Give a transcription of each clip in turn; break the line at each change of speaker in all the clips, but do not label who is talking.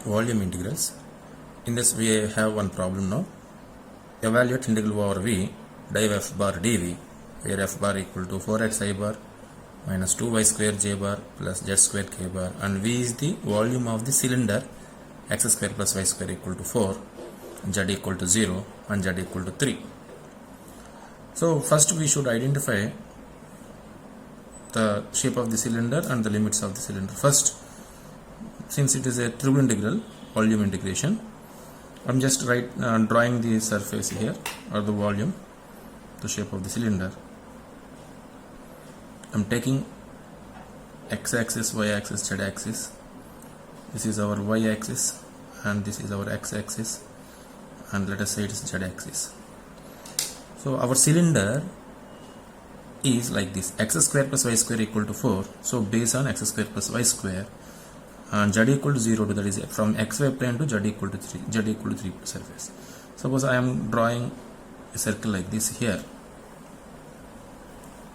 volume integrals. In this we have one problem now. Evaluate integral over v div f bar dv, where f bar equal to 4x I bar minus 2y square j bar plus z square k bar, and v is the volume of the cylinder, x square plus y square equal to 4, z equal to 0 and z equal to 3. So first we should identify the shape of the cylinder and the limits of the cylinder. First, since it is a triple integral volume integration, I'm just drawing the surface here, or the volume, the shape of the cylinder. I'm taking x-axis, y-axis, z-axis. This is our y-axis and this is our x-axis, and let us say it is z-axis. So our cylinder is like this: x square plus y square equal to 4. So based on x square plus y square, and z equal to 0 to, that is from xy plane to z equal to 3, z equal to 3 surface. Suppose I am drawing a circle like this here.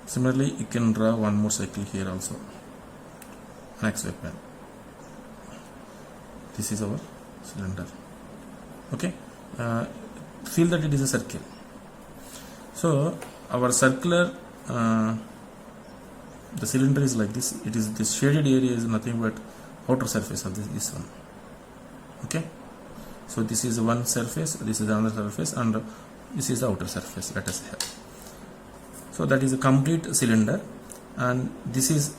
Similarly, you can draw one more circle here also on xy plane. This is our cylinder. Okay, feel that it is a circle. So our circular, the cylinder is like this. It is, this shaded area is nothing but outer surface of this one. Okay, so this is one surface, this is another surface, and this is the outer surface, let us have. So that is a complete cylinder, and this is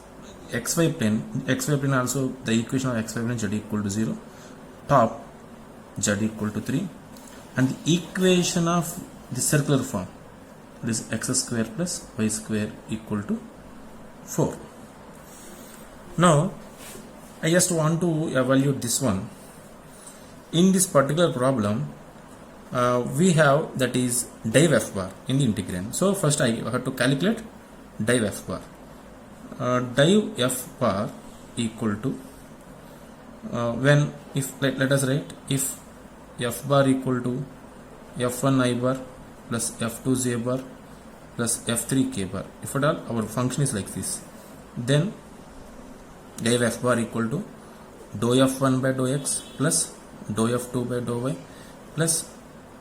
xy plane. Xy plane also, the equation of xy plane, z equal to 0, top z equal to 3, and the equation of the circular form, it is x square plus y square equal to 4. Now I just want to evaluate this one. In this particular problem, we have, that is div f bar in the integrand. So first I have to calculate div f bar. Div f bar equal to, when, if let us write, if f bar equal to f1 I bar plus f2 j bar plus f3 k bar, if at all our function is like this, then div f bar equal to dou f1 by dou x plus dou f2 by dou y plus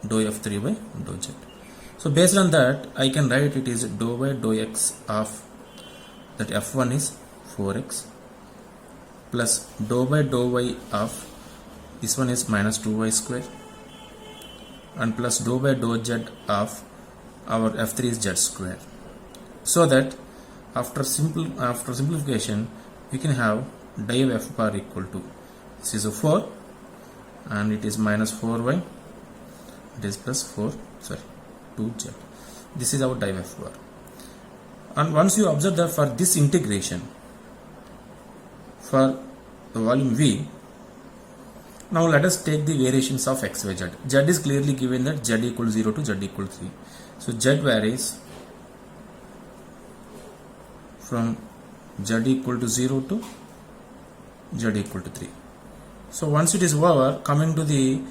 dou f3 by dou z. So based on that, I can write it is dou by dou x of that f1 is 4x plus dou by dou y of this one is minus 2y square, and plus dou by dou z of our f3 is z square. So that after simplification, we can have div f bar equal to, this is a 4 and it is minus 4y, it is plus 2z. This is our div f bar. And once you observe that for this integration for the volume V, now let us take the variations of x, y, z. Z is clearly given that z equal 0 to z equal 3. So z varies from z equal to 0 to z equal to 3. So once it is over, coming to the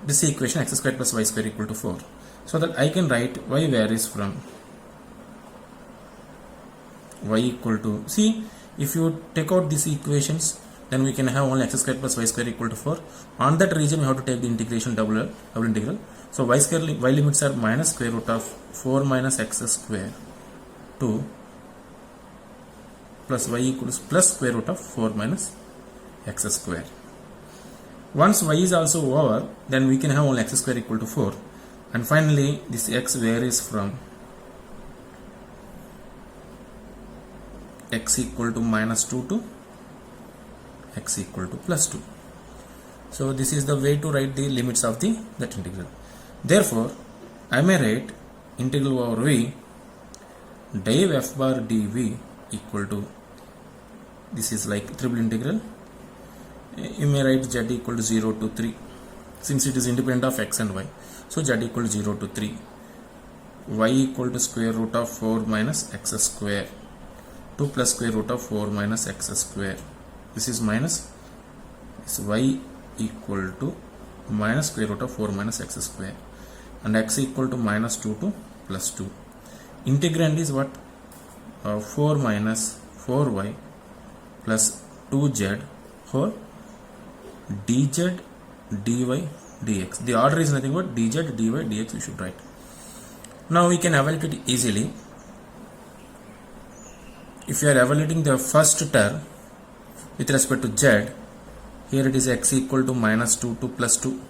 this equation, x square plus y square equal to 4. So that I can write y varies from y equal to, see, if you take out these equations, then we can have only x square plus y square equal to 4. On that region we have to take the integration double integral. So y limits are minus square root of 4 minus x square to plus y equals plus square root of 4 minus x square. Once y is also over, then we can have only x square equal to 4, and finally this x varies from x equal to minus 2 to x equal to plus 2. So this is the way to write the limits of that integral. Therefore I may write integral over v div f bar dv equal to, this is like triple integral. You may write z equal to 0 to 3, since it is independent of x and y. So z equal to 0 to 3, y equal to square root of 4 minus x square to plus square root of 4 minus x square. This is minus, this y equal to minus square root of 4 minus x square, and x equal to minus 2 to plus 2. Integrand is what? 4 minus 4y plus 2z whole dz dy dx. The order is nothing but dz dy dx you should write. Now we can evaluate it easily. If you are evaluating the first term with respect to z, here it is x equal to minus 2 to plus 2,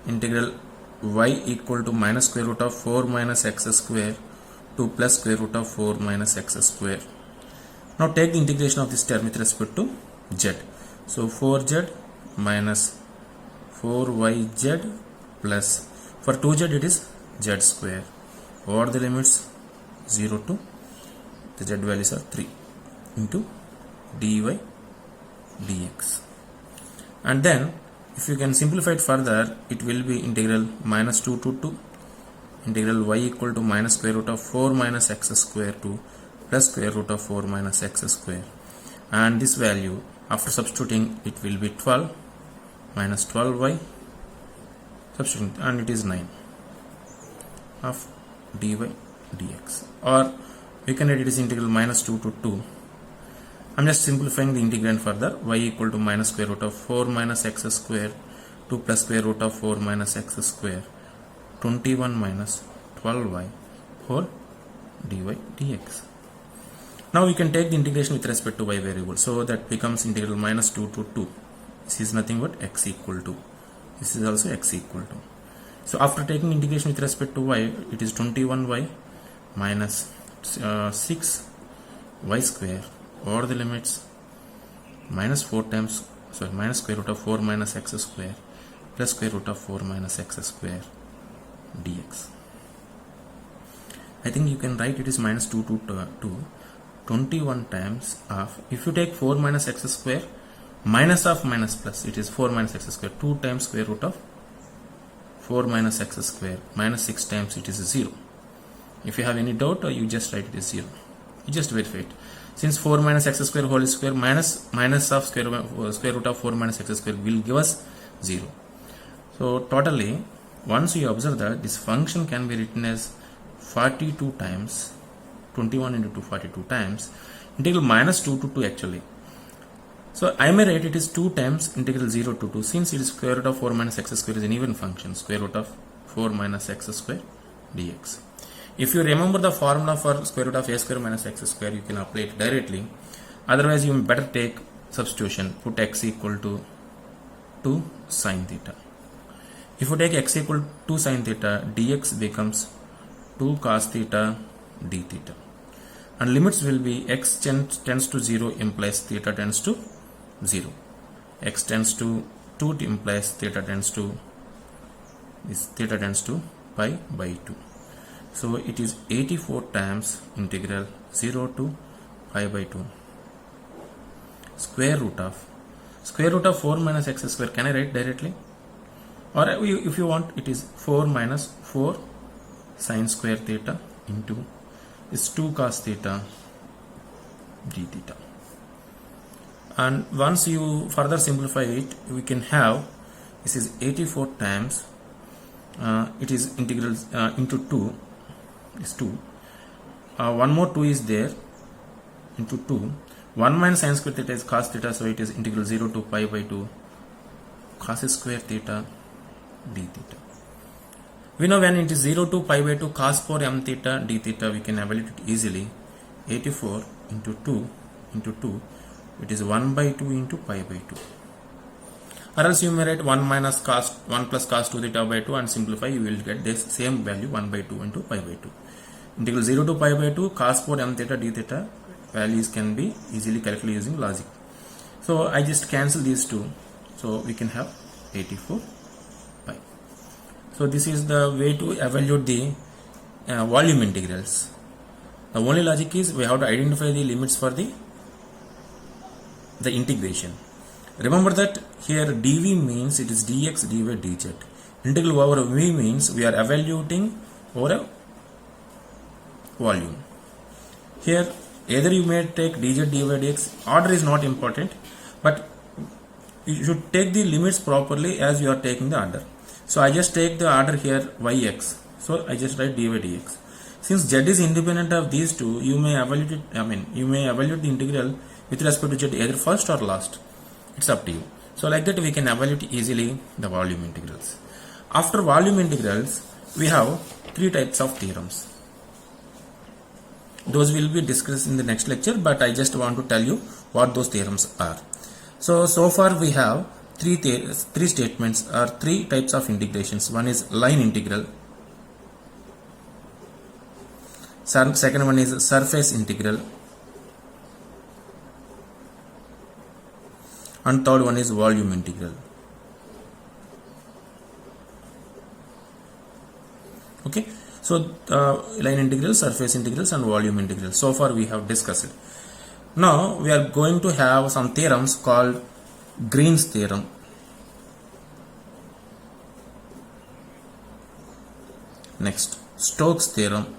integral y equal to minus square root of 4 minus x square to plus square root of 4 minus x square. Now take the integration of this term with respect to z. So 4z minus 4yz plus, for 2z it is z square, over the limits 0 to the z values are 3 into dy dx. And then if you can simplify it further, it will be integral minus 2 to 2, integral y equal to minus square root of 4 minus x square to plus square root of 4 minus x square. And this value, after substituting, it will be 12 minus 12y, substituting, and it is 9 of dy dx. Or we can write it is integral minus 2 to 2. I'm just simplifying the integrand further. Y equal to minus square root of 4 minus x square to plus square root of 4 minus x square, 21 minus 12y whole dy dx. Now we can take the integration with respect to y variable. So that becomes integral minus 2 to 2. This is nothing but x equal to. This is also x equal to. So after taking integration with respect to y, it is 21y minus 6y square over the limits minus 4 times, sorry, minus square root of 4 minus x square plus square root of 4 minus x square dx. I think you can write it is minus 2 to 2, 21 times of, if you take 4 minus x square minus of minus plus, it is 4 minus x square, 2 times square root of 4 minus x square minus 6 times it is 0. If you have any doubt, you just write it is 0. You just verify it. Since 4 minus x square whole square minus of square root of 4 minus x square will give us 0. So totally, once you observe that this function can be written as 42 times, 21 into 2, 42 times, integral minus 2 to 2 actually. So I may write it is 2 times integral 0 to 2, since it is square root of 4 minus x square is an even function, square root of 4 minus x square dx. If you remember the formula for square root of a square minus x square, you can apply it directly. Otherwise, you better take substitution. Put x equal to 2 sine theta. If you take x equal to 2 sine theta, dx becomes 2 cos theta d theta. And limits will be x tends to 0 implies theta tends to 0. X tends to 2 implies theta tends to pi by 2. So it is 84 times integral 0 to pi by 2 square root of 4 minus x square. Can I write directly? Or if you want, it is 4 minus 4 sine square theta into is 2 cos theta d theta. And once you further simplify it, we can have this is 84 times it is integral into 2 is 2. One more 2 is there into 2. 1 minus sine square theta is cos theta, so it is integral 0 to pi by 2 cos square theta d theta. We know when it is 0 to pi by 2 cos 4 m theta d theta, we can evaluate it easily. 84 into 2 into 2, it is 1 by 2 into pi by 2. Or else you may write 1 plus cos 2 theta by 2 and simplify, you will get this same value 1 by 2 into pi by 2. Integral 0 to pi by 2 cos 4 m theta d theta values can be easily calculated using logic. So I just cancel these two, so we can have 84 pi. So this is the way to evaluate the volume integrals. The only logic is we have to identify the limits for the integration. Remember that here dv means it is dx dy dz. Integral over v means we are evaluating over a volume. Here either you may take dz dy dx, order is not important, but you should take the limits properly as you are taking the order. So I just take the order here yx, so I just write dy dx. Since z is independent of these two, you may evaluate it, you may evaluate the integral with respect to z either first or last. It's up to you. So like that we can evaluate easily the volume integrals. After volume integrals, we have three types of theorems. Those will be discussed in the next lecture, but I just want to tell you what those theorems are. So far we have three statements or three types of integrations. One is line integral, second one is surface integral, and third one is volume integral. Okay, so line integrals, surface integrals, and volume integrals. So far we have discussed. Now we are going to have some theorems called Green's theorem, next Stokes theorem,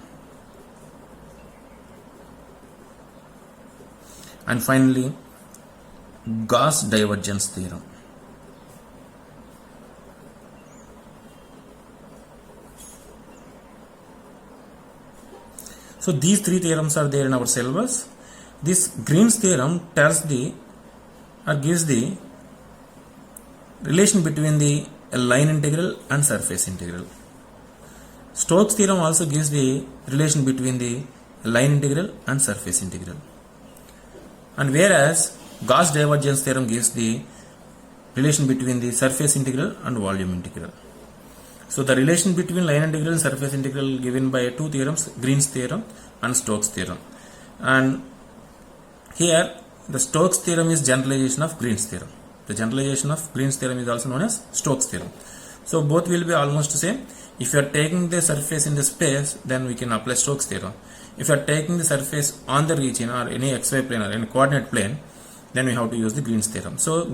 and finally Gauss divergence theorem. So these three theorems are there in our syllabus. This Green's theorem tells gives the relation between the line integral and surface integral. Stokes theorem also gives the relation between the line integral and surface integral. And whereas Gauss divergence theorem gives the relation between the surface integral and volume integral. So the relation between line integral and surface integral given by two theorems, Green's theorem and Stokes theorem. And here the Stokes theorem is generalization of Green's theorem. The generalization of Green's theorem is also known as Stokes theorem. So both will be almost the same. If you are taking the surface in the space, then we can apply Stokes theorem. If you are taking the surface on the region or any xy plane or any coordinate plane, then we have to use the Green's theorem. So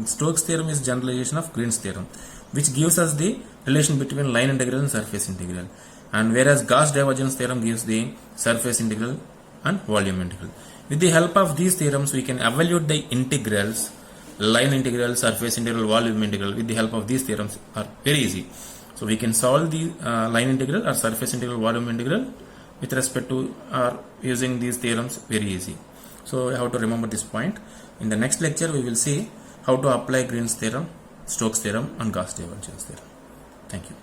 Stokes theorem is generalization of Green's theorem, which gives us the relation between line integral and surface integral. And whereas Gauss divergence theorem gives the surface integral and volume integral. With the help of these theorems, we can evaluate the integrals, line integral, surface integral, volume integral. With the help of these theorems are very easy. So we can solve the line integral or surface integral, volume integral with respect to using these theorems very easy. So you have to remember this point. In the next lecture, we will see how to apply Green's theorem, Stokes theorem, and Gauss divergence theorem. Thank you.